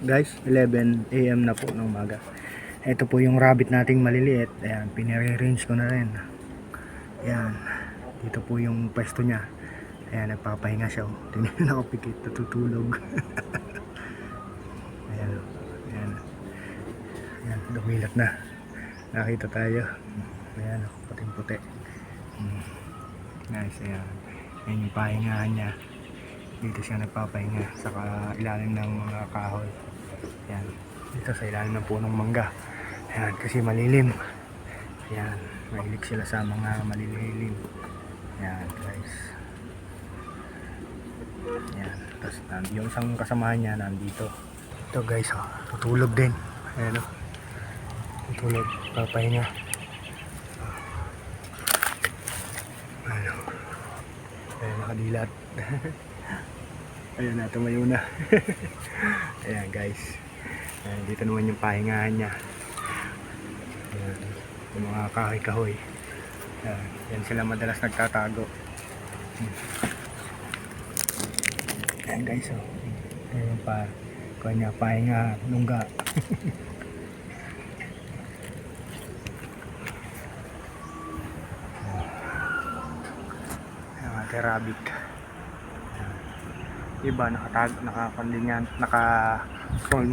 guys, 11 AM na po ng umaga. Ito po yung rabbit nating maliliit. Ayan, pinire-range ko na rin. Ayan, dito po yung pwesto niya. Ayan, nagpapahinga siya. Tingnan na ako pikit, natutulog. Ayan, ayan. Ayan, dumilat na. Nakita tayo. Ayan, puting-puti. Nice, ayan. Ayan yung pahingahan niya. Dito siya nagpapahinga sa ilalim ng mga kahoy. Ayan, dito sa ilalim ng punong mangga. Ayan, kasi malilim. Ayan, mahilig sila sa mga malilim. Ayan, guys. Ayan, tapos yung isang kasamahan niya nandito. Ito guys, oh, tutulog din. Ayan, oh. Tutulog, papahinga. Ayan, oh. Ayan, nakadilat. Ayan na, tumayo na. Ayan guys. Ayan, dito naman yung pahingahan niya. Ayan, yung mga kahoy-kahoy. Ayan, yan sila madalas nagtatago. Ayan guys, oh. Ayan pa. Kanya pahinga, lungga. Ayan, ate rabbit. Iba nakakandingan,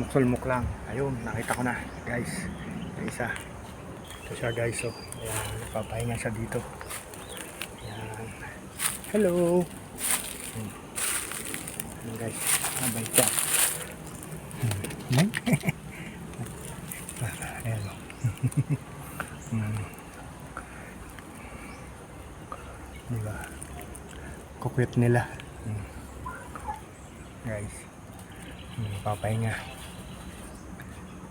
sulmuk lang. Ayun, nakita ko na guys, yung isa. Ito siya guys, oh. Ayan, napapahinga siya dito. Ayan, hello. Ayan guys, nabay siya. Ayan, oh. Diba, kukwit nila guys, papahinga.